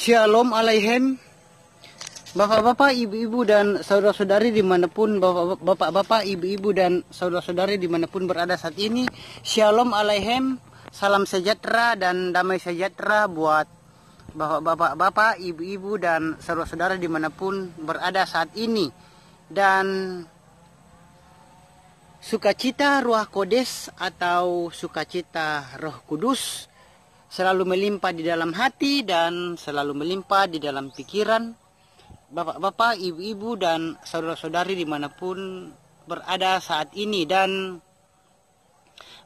Shalom Aleichem, bapak-bapak, ibu-ibu dan saudara-saudari dimanapun bapak-bapak, ibu-ibu dan saudara-saudari dimanapun berada saat ini. Shalom Aleichem, salam sejahtera dan damai sejahtera buat bapak-bapak, ibu-ibu dan saudara-saudara dimanapun berada saat ini. Dan sukacita Ruach Kodes atau sukacita Roh Kudus selalu melimpah di dalam hati dan selalu melimpah di dalam pikiran bapak-bapak, ibu-ibu dan saudara-saudari dimanapun berada saat ini. Dan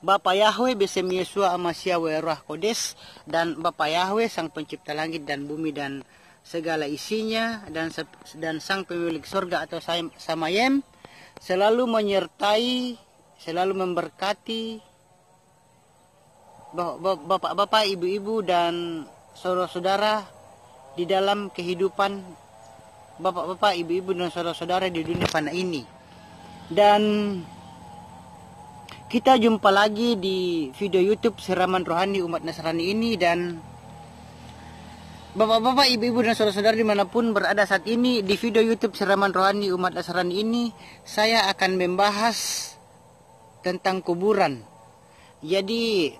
Bapa Yahweh besem Yesua Amasya Ruach Kodes dan Bapa Yahweh sang pencipta langit dan bumi dan segala isinya dan sang pemilik surga atau Samayem selalu menyertai, selalu memberkati bapak-bapak, ibu-ibu dan saudara-saudara di dalam kehidupan bapak-bapak, ibu-ibu dan saudara-saudara di dunia fana ini. Dan kita jumpa lagi di video YouTube Siraman Rohani Umat Nasrani ini. Dan bapak-bapak, ibu-ibu dan saudara-saudara dimanapun berada saat ini, di video YouTube Siraman Rohani Umat Nasrani ini saya akan membahas tentang kuburan. Jadi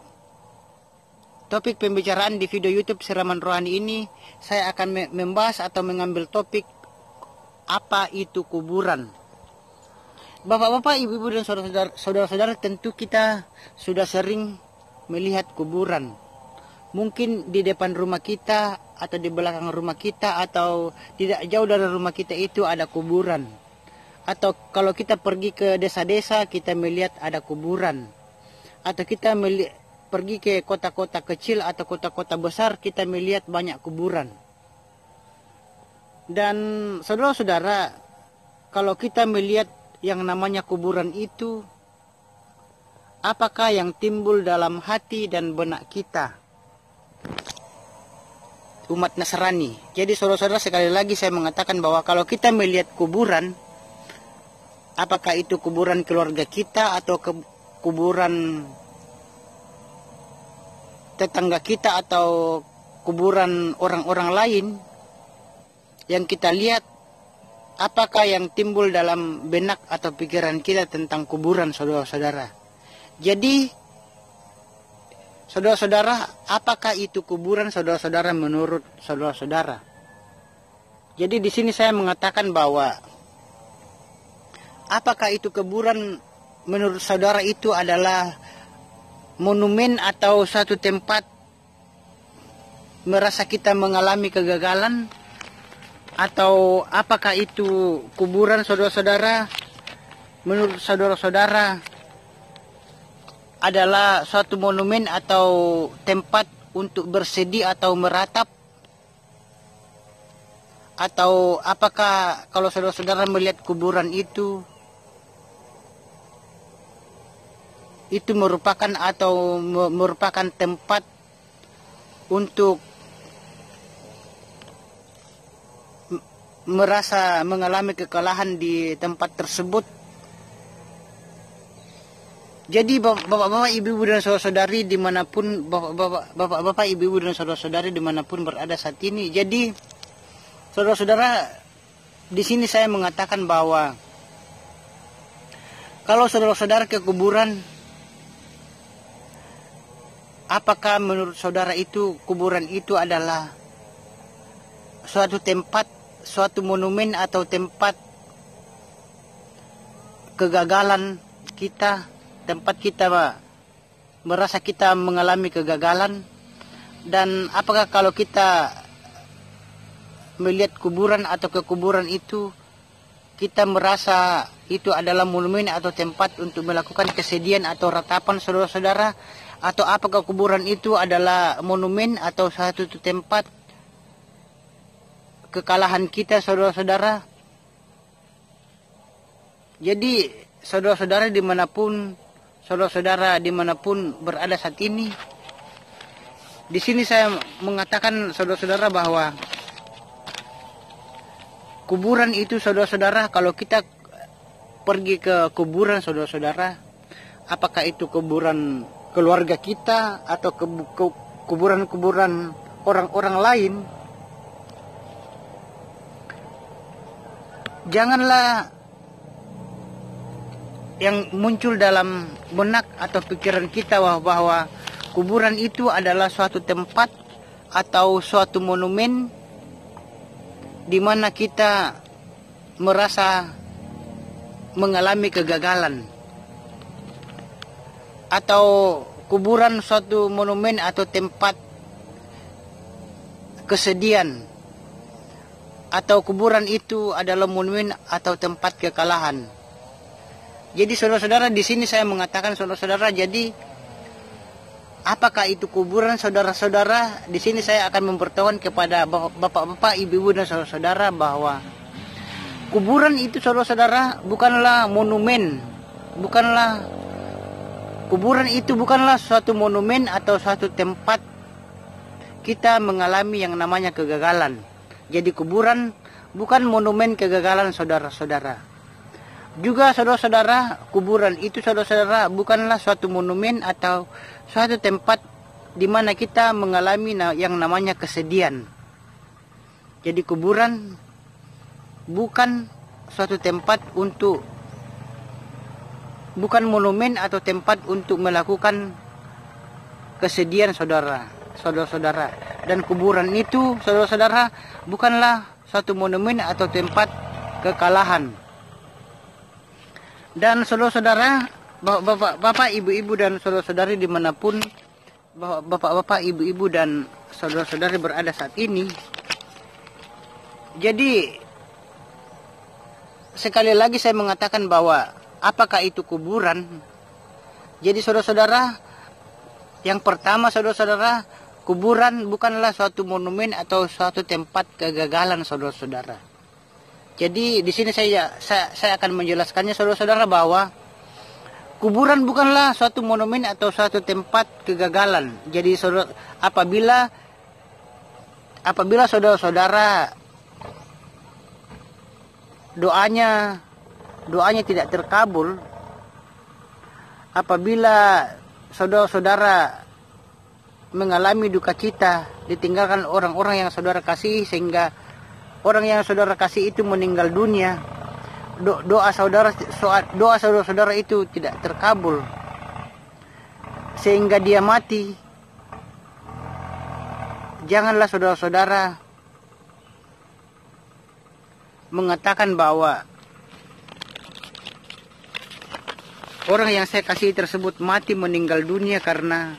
topik pembicaraan di video YouTube Siraman Rohani ini, saya akan membahas atau mengambil topik apa itu kuburan. Bapak-bapak, ibu-ibu dan saudara-saudara, tentu kita sudah sering melihat kuburan. Mungkin di depan rumah kita atau di belakang rumah kita atau tidak jauh dari rumah kita itu ada kuburan. Atau kalau kita pergi ke desa-desa kita melihat ada kuburan. Atau kita pergi ke kota-kota kecil atau kota-kota besar kita melihat banyak kuburan. Dan saudara-saudara, kalau kita melihat yang namanya kuburan itu, apakah yang timbul dalam hati dan benak kita umat Nasrani? Jadi saudara-saudara, sekali lagi saya mengatakan bahwa kalau kita melihat kuburan, apakah itu kuburan keluarga kita atau kuburan tetangga kita atau kuburan orang-orang lain yang kita lihat, apakah yang timbul dalam benak atau pikiran kita tentang kuburan, saudara-saudara? Jadi saudara-saudara, apakah itu kuburan, saudara-saudara, menurut saudara-saudara? Jadi di sini saya mengatakan bahwa apakah itu kuburan menurut saudara itu adalah monumen atau satu tempat merasa kita mengalami kegagalan, atau apakah itu kuburan, saudara-saudara, menurut saudara-saudara adalah suatu monumen atau tempat untuk bersedih atau meratap? Atau apakah kalau saudara-saudara melihat kuburan itu merupakan tempat untuk merasa mengalami kekalahan di tempat tersebut? Jadi bapak-bapak, ibu-ibu dan saudara-saudari dimanapun bapak-bapak, ibu-ibu dan saudara-saudari dimanapun berada saat ini, jadi saudara-saudara, di sini saya mengatakan bahwa kalau saudara-saudara ke kuburan, apakah menurut saudara itu kuburan itu adalah suatu tempat, suatu monumen atau tempat kegagalan kita, tempat kita merasa kita mengalami kegagalan? Dan apakah kalau kita melihat kuburan atau ke kuburan itu kita merasa itu adalah monumen atau tempat untuk melakukan kesedihan atau ratapan, saudara-saudara? Atau apakah kuburan itu adalah monumen atau satu tempat kekalahan kita, saudara-saudara? Jadi saudara-saudara dimanapun berada saat ini, di sini saya mengatakan saudara-saudara bahwa kuburan itu, saudara-saudara, kalau kita pergi ke kuburan, saudara-saudara, apakah itu kuburan keluarga kita atau kuburan-kuburan orang-orang lain, janganlah yang muncul dalam benak atau pikiran kita bahwa kuburan itu adalah suatu tempat atau suatu monumen di mana kita merasa mengalami kegagalan, atau kuburan suatu monumen atau tempat kesedihan, atau kuburan itu adalah monumen atau tempat kekalahan. Jadi saudara-saudara, di sini saya mengatakan saudara-saudara, jadi apakah itu kuburan saudara-saudara? Di sini saya akan memberitahukan kepada bapak-bapak, ibu-ibu dan saudara-saudara bahwa kuburan itu saudara-saudara bukanlah monumen, kuburan itu bukanlah suatu monumen atau suatu tempat kita mengalami yang namanya kegagalan. Jadi kuburan bukan monumen kegagalan saudara-saudara. Juga saudara-saudara, kuburan itu saudara-saudara bukanlah suatu monumen atau suatu tempat di mana kita mengalami yang namanya kesedihan. Jadi kuburan bukan suatu tempat bukan monumen atau tempat untuk melakukan kesedihan saudara-saudara. Dan kuburan itu saudara-saudara bukanlah suatu monumen atau tempat kekalahan. Dan saudara-saudara, bapak-bapak, ibu-ibu dan saudara-saudari dimanapun bapak-bapak, ibu-ibu dan saudara-saudari berada saat ini. Jadi sekali lagi saya mengatakan bahwa apakah itu kuburan? Jadi saudara-saudara, yang pertama saudara-saudara, kuburan bukanlah suatu monumen atau suatu tempat kegagalan saudara-saudara. Jadi di sini saya akan menjelaskannya saudara-saudara bahwa kuburan bukanlah suatu monumen atau suatu tempat kegagalan. Jadi apabila saudara-saudara doanya tidak terkabul, apabila saudara-saudara mengalami duka cita, ditinggalkan orang-orang yang saudara kasihi sehingga orang yang saudara kasih itu meninggal dunia, doa saudara-saudara itu tidak terkabul sehingga dia mati, janganlah saudara-saudara mengatakan bahwa orang yang saya kasih tersebut mati meninggal dunia karena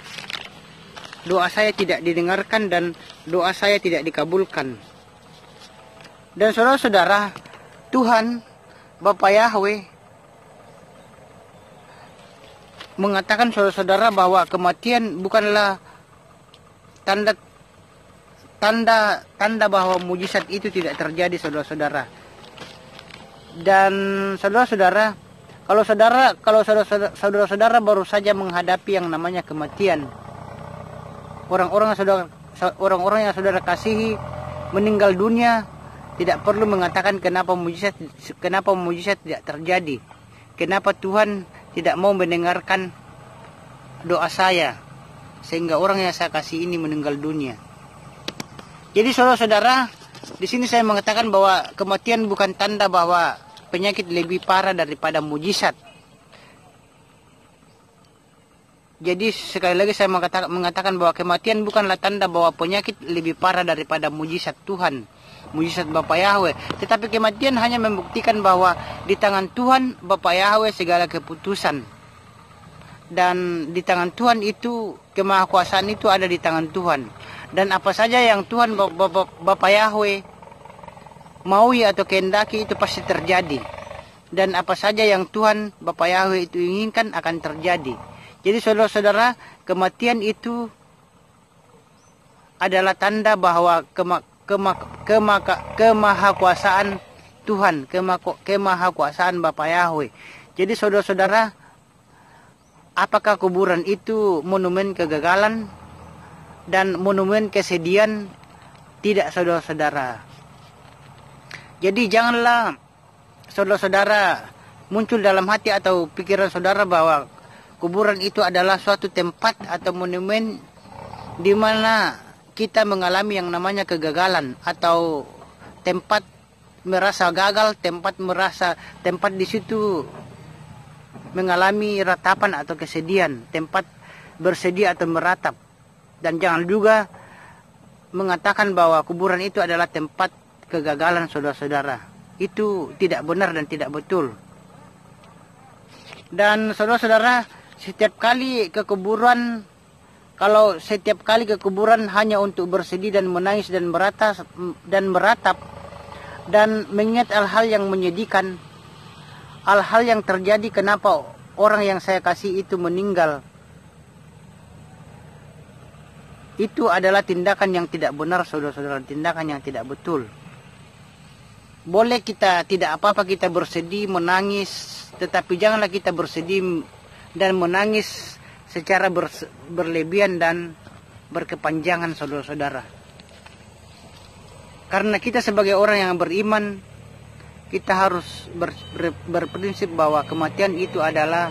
doa saya tidak didengarkan dan doa saya tidak dikabulkan. Dan saudara-saudara, Tuhan Bapa Yahweh mengatakan saudara-saudara bahwa kematian bukanlah tanda bahwa mujizat itu tidak terjadi saudara-saudara. Dan saudara-saudara, kalau saudara-saudara baru saja menghadapi yang namanya kematian, orang-orang yang saudara kasihi meninggal dunia, tidak perlu mengatakan kenapa mujizat tidak terjadi, kenapa Tuhan tidak mau mendengarkan doa saya sehingga orang yang saya kasih ini meninggal dunia. Jadi saudara-saudara, di sini saya mengatakan bahwa kematian bukan tanda bahwa penyakit lebih parah daripada mujizat. Jadi sekali lagi saya mengatakan bahwa kematian bukanlah tanda bahwa penyakit lebih parah daripada mujizat Tuhan, mujizat Bapa Yahweh. Tetapi kematian hanya membuktikan bahwa di tangan Tuhan Bapa Yahweh segala keputusan. Dan di tangan Tuhan itu, kemahakuasaan itu ada di tangan Tuhan. Dan apa saja yang Tuhan Bapa Yahweh maui atau kehendaki itu pasti terjadi. Dan apa saja yang Tuhan Bapa Yahweh itu inginkan akan terjadi. Jadi saudara-saudara, kematian itu adalah tanda bahwa kemahakuasaan Tuhan, kemahakuasaan Bapa Yahweh. Jadi saudara-saudara, apakah kuburan itu monumen kegagalan dan monumen kesedihan? Tidak saudara-saudara. Jadi janganlah saudara-saudara muncul dalam hati atau pikiran saudara bahwa kuburan itu adalah suatu tempat atau monumen di mana kita mengalami yang namanya kegagalan, atau tempat merasa gagal, tempat di situ mengalami ratapan atau kesedihan, tempat bersedih atau meratap. Dan jangan juga mengatakan bahwa kuburan itu adalah tempat kegagalan, saudara-saudara. Itu tidak benar dan tidak betul. Dan saudara-saudara, setiap kali ke kuburan, kalau setiap kali ke kuburan hanya untuk bersedih dan menangis dan meratap dan mengingat hal-hal yang menyedihkan, hal-hal yang terjadi kenapa orang yang saya kasih itu meninggal, itu adalah tindakan yang tidak benar, saudara-saudara, tindakan yang tidak betul. Boleh kita tidak apa-apa kita bersedih, menangis, tetapi janganlah kita bersedih dan menangis secara berlebihan dan berkepanjangan, saudara-saudara. Karena kita sebagai orang yang beriman, kita harus berprinsip bahwa kematian itu adalah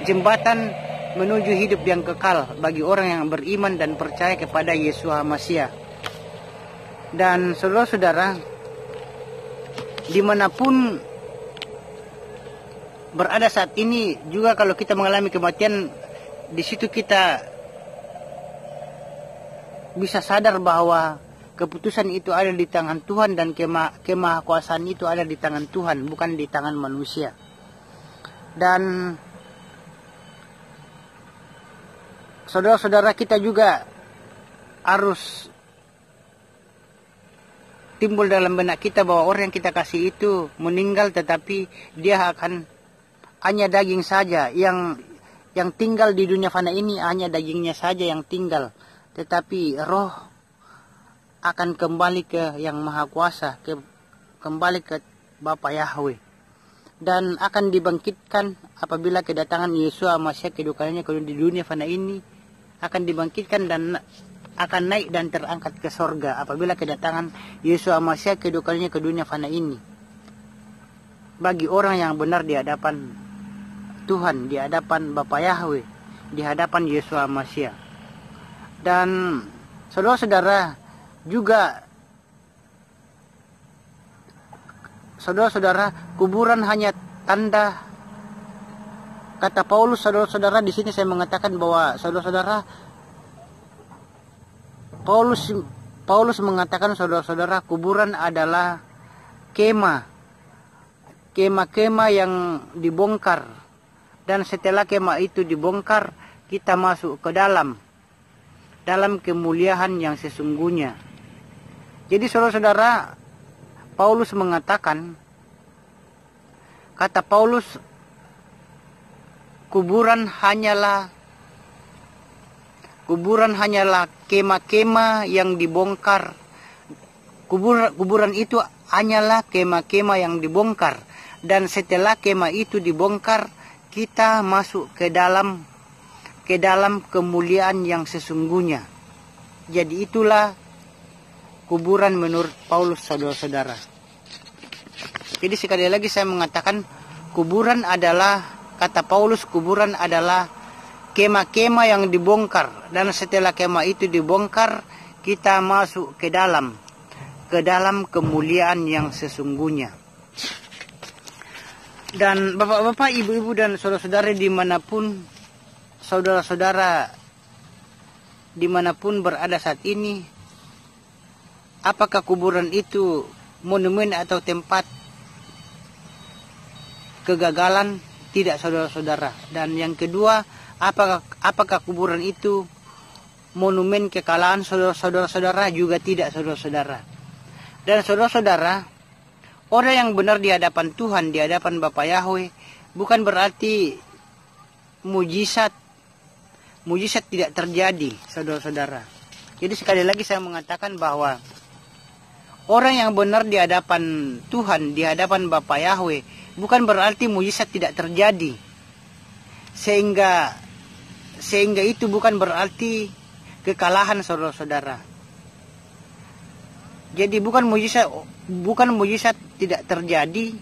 jembatan menuju hidup yang kekal bagi orang yang beriman dan percaya kepada Yesus Masiah. Dan saudara-saudara, dimanapun berada saat ini, juga kalau kita mengalami kematian, di situ kita bisa sadar bahwa keputusan itu ada di tangan Tuhan dan kemahakuasaan itu ada di tangan Tuhan, bukan di tangan manusia. Dan saudara-saudara, kita juga harus timbul dalam benak kita bahwa orang yang kita kasih itu meninggal, tetapi dia akan hanya daging saja. Yang tinggal di dunia fana ini hanya dagingnya saja yang tinggal, tetapi roh akan kembali ke Yang Maha Kuasa, kembali ke Bapa Yahweh, dan akan dibangkitkan apabila kedatangan Yesus Masiah kedudukannya di dunia fana ini, akan dibangkitkan dan akan naik dan terangkat ke sorga apabila kedatangan Yesus Masiah kedudukannya ke dunia fana ini. Bagi orang yang benar di hadapan Tuhan, di hadapan Bapa Yahweh, di hadapan Yesus Masiah. Dan saudara-saudara, juga saudara-saudara, kuburan hanya tanda. Kata Paulus, saudara-saudara, di sini saya mengatakan bahwa saudara-saudara, Paulus mengatakan, saudara-saudara, kuburan adalah kemah yang dibongkar, dan setelah kemah itu dibongkar, kita masuk ke dalam kemuliaan yang sesungguhnya. Jadi saudara-saudara, Paulus mengatakan, kata Paulus, kuburan hanyalah kemah-kemah yang dibongkar. Kuburan itu hanyalah kemah-kemah yang dibongkar, dan setelah kemah itu dibongkar, kita masuk ke dalam kemuliaan yang sesungguhnya. Jadi itulah kuburan menurut Paulus, saudara-saudara. Jadi sekali lagi saya mengatakan, kuburan adalah, kata Paulus, kuburan adalah kemah-kemah yang dibongkar, dan setelah kemah itu dibongkar, kita masuk ke dalam kemuliaan yang sesungguhnya. Dan bapak-bapak, ibu-ibu, dan saudara-saudara dimanapun berada saat ini, apakah kuburan itu monumen atau tempat kegagalan? Tidak, saudara-saudara. Dan yang kedua, apakah kuburan itu monumen kekalahan? Saudara-saudara, juga tidak, saudara-saudara. Dan saudara-saudara, orang yang benar di hadapan Tuhan, di hadapan Bapa Yahweh, bukan berarti mujizat tidak terjadi, saudara-saudara. Jadi sekali lagi saya mengatakan bahwa orang yang benar di hadapan Tuhan, di hadapan Bapa Yahweh, bukan berarti mujizat tidak terjadi. Sehingga itu bukan berarti kekalahan, saudara-saudara. Jadi bukan mujizat tidak terjadi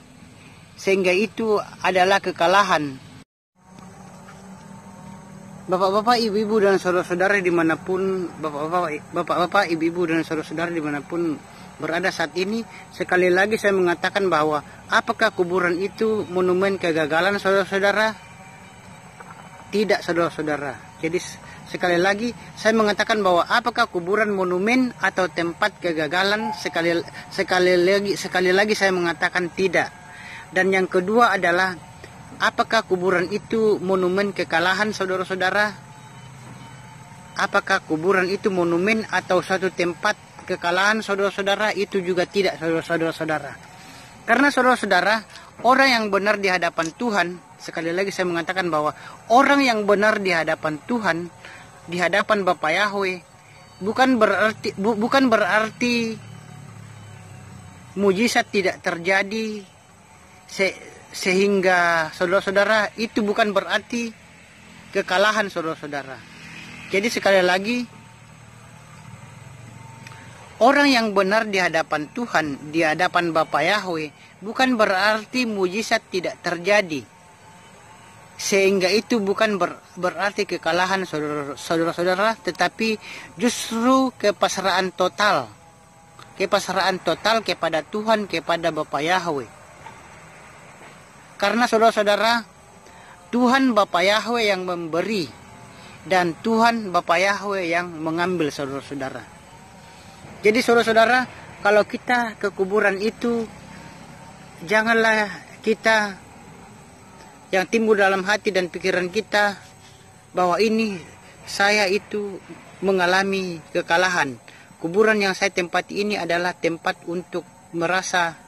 sehingga itu adalah kekalahan. Bapak-bapak, ibu-ibu, dan saudara-saudara dimanapun, bapak-bapak, ibu-ibu, dan saudara-saudara dimanapun berada saat ini, sekali lagi saya mengatakan bahwa apakah kuburan itu monumen kegagalan saudara-saudara? Tidak, saudara-saudara. Jadi sekali lagi saya mengatakan bahwa apakah kuburan monumen atau tempat kegagalan? Sekali lagi saya mengatakan tidak. Dan yang kedua adalah apakah kuburan itu monumen kekalahan saudara-saudara? Apakah kuburan itu monumen atau suatu tempat kekalahan saudara-saudara? Itu juga tidak, saudara-saudara. Karena saudara-saudara, orang yang benar di hadapan Tuhan, sekali lagi saya mengatakan bahwa orang yang benar di hadapan Tuhan, di hadapan Bapa Yahweh, bukan berarti mujizat tidak terjadi sehingga saudara-saudara, itu bukan berarti kekalahan saudara-saudara. Jadi sekali lagi, orang yang benar di hadapan Tuhan, di hadapan Bapa Yahweh, bukan berarti mujizat tidak terjadi. Sehingga itu bukan berarti kekalahan saudara-saudara, tetapi justru kepasrahan total. Kepasrahan total kepada Tuhan, kepada Bapa Yahweh. Karena saudara-saudara, Tuhan Bapa Yahweh yang memberi, dan Tuhan Bapa Yahweh yang mengambil saudara-saudara. Jadi saudara-saudara, kalau kita ke kuburan itu, janganlah kita yang timbul dalam hati dan pikiran kita bahwa ini saya itu mengalami kekalahan. Kuburan yang saya tempati ini adalah tempat untuk merasa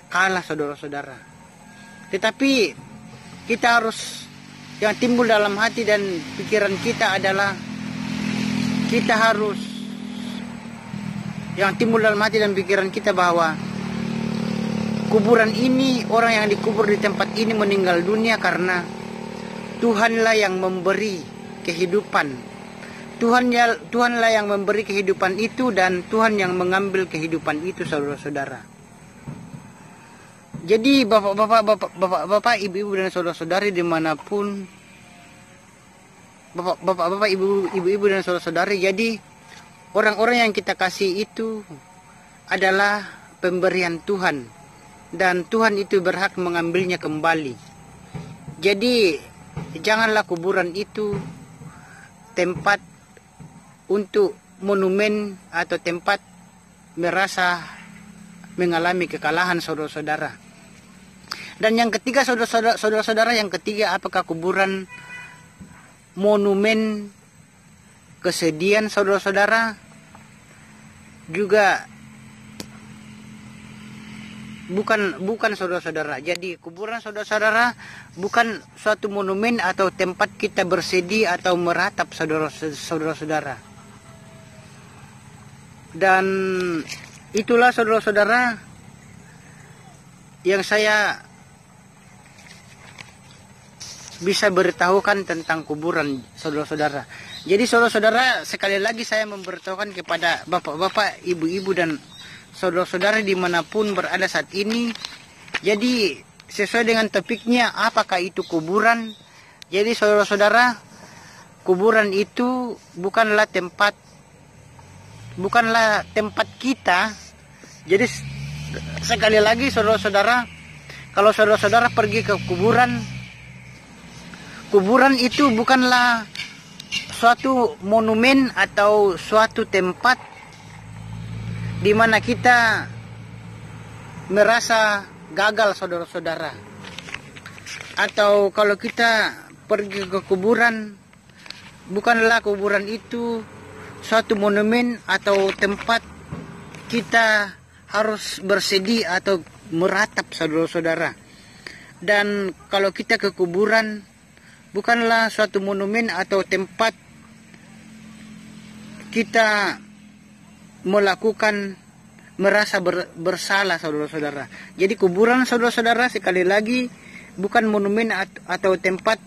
kalah saudara-saudara. Tetapi kita harus, yang timbul dalam hati dan pikiran kita adalah yang timbul dalam hati dan pikiran kita bahwa kuburan ini, orang yang dikubur di tempat ini meninggal dunia karena Tuhanlah yang memberi kehidupan. Tuhanlah yang memberi kehidupan itu, dan Tuhan yang mengambil kehidupan itu saudara-saudara. Jadi bapak, ibu-ibu dan saudara-saudari dimanapun, bapak, ibu-ibu dan saudara-saudari, jadi orang-orang yang kita kasih itu adalah pemberian Tuhan, dan Tuhan itu berhak mengambilnya kembali. Jadi janganlah kuburan itu tempat untuk monumen atau tempat merasa mengalami kekalahan saudara-saudara. Dan yang ketiga saudara-saudara, yang ketiga, apakah kuburan monumen kesedihan saudara-saudara? Juga bukan saudara-saudara. Jadi kuburan saudara-saudara bukan suatu monumen atau tempat kita bersedih atau meratap saudara-saudara. Dan itulah saudara-saudara yang saya bisa beritahukan tentang kuburan saudara-saudara. Jadi saudara-saudara, sekali lagi saya memberitahukan kepada bapak-bapak, ibu-ibu dan saudara-saudara dimanapun berada saat ini. Jadi sesuai dengan topiknya, apakah itu kuburan? Jadi saudara-saudara, kuburan itu bukanlah tempat kita. Jadi sekali lagi saudara-saudara, kalau saudara-saudara pergi ke kuburan itu bukanlah suatu monumen atau suatu tempat di mana kita merasa gagal saudara-saudara. Atau kalau kita pergi ke kuburan, bukanlah kuburan itu suatu monumen atau tempat kita harus bersedih atau meratap saudara-saudara. Dan kalau kita ke kuburan, bukanlah suatu monumen atau tempat kita melakukan merasa bersalah saudara-saudara. Jadi kuburan saudara-saudara sekali lagi bukan monumen atau tempat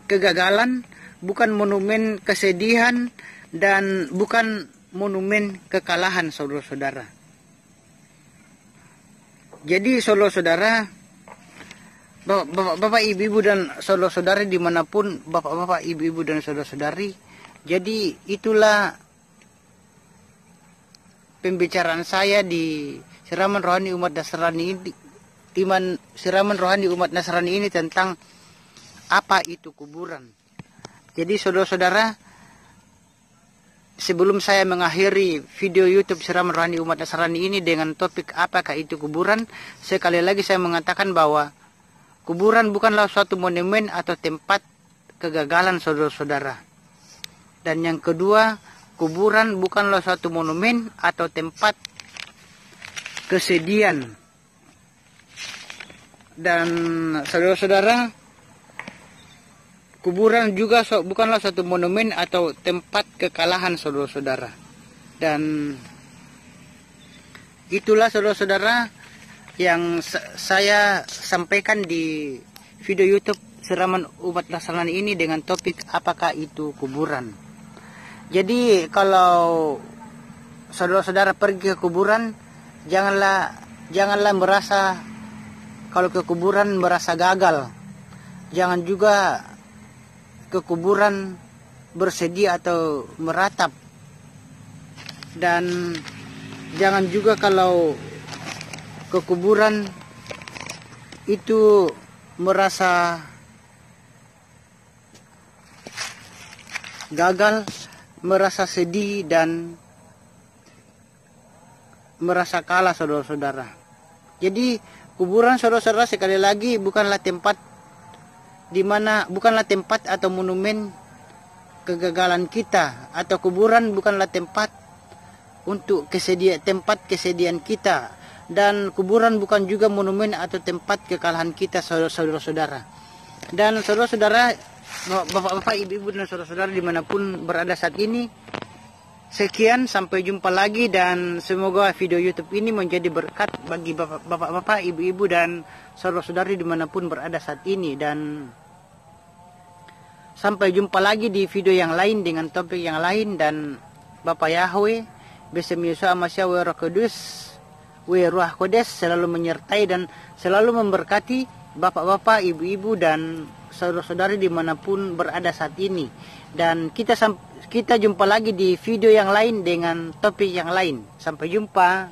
kegagalan, bukan monumen kesedihan, dan bukan monumen kekalahan saudara-saudara. Jadi saudara-saudara, bapak, ibu-ibu dan saudara-saudari dimanapun, bapak-bapak, ibu-ibu dan saudara-saudari, jadi itulah pembicaraan saya di siraman rohani umat Nasrani ini, siraman rohani umat Nasrani ini tentang apa itu kuburan. Jadi saudara-saudara, sebelum saya mengakhiri video YouTube siraman rohani umat Nasrani ini dengan topik apakah itu kuburan, sekali lagi saya mengatakan bahwa kuburan bukanlah suatu monumen atau tempat kegagalan saudara-saudara. Dan yang kedua, kuburan bukanlah suatu monumen atau tempat kesedihan. Dan saudara-saudara, kuburan juga bukanlah suatu monumen atau tempat kekalahan saudara-saudara. Dan itulah saudara-saudara yang saya sampaikan di video YouTube siraman umat Nasrani ini dengan topik apakah itu kuburan. Jadi kalau saudara-saudara pergi ke kuburan, janganlah merasa kalau ke kuburan merasa gagal. Jangan juga ke kuburan bersedih atau meratap. Dan jangan juga kalau ke kuburan itu merasa gagal, merasa sedih dan merasa kalah saudara-saudara. Jadi kuburan saudara-saudara sekali lagi bukanlah tempat atau monumen kegagalan kita, atau kuburan bukanlah tempat untuk tempat kesedihan kita, dan kuburan bukan juga monumen atau tempat kekalahan kita saudara-saudara. Dan saudara-saudara, bapak-bapak, ibu-ibu dan saudara-saudara dimanapun berada saat ini, sekian, sampai jumpa lagi, dan semoga video YouTube ini menjadi berkat bagi bapak-bapak, ibu-ibu dan saudara-saudari dimanapun berada saat ini. Dan sampai jumpa lagi di video yang lain dengan topik yang lain. Dan Bapak Yahweh besem Yesus Amasya wa Roh Kudus wa Ruah Kodes selalu menyertai dan selalu memberkati bapak-bapak, ibu-ibu dan saudara-saudari dimanapun berada saat ini. Dan kita jumpa lagi di video yang lain dengan topik yang lain. Sampai jumpa.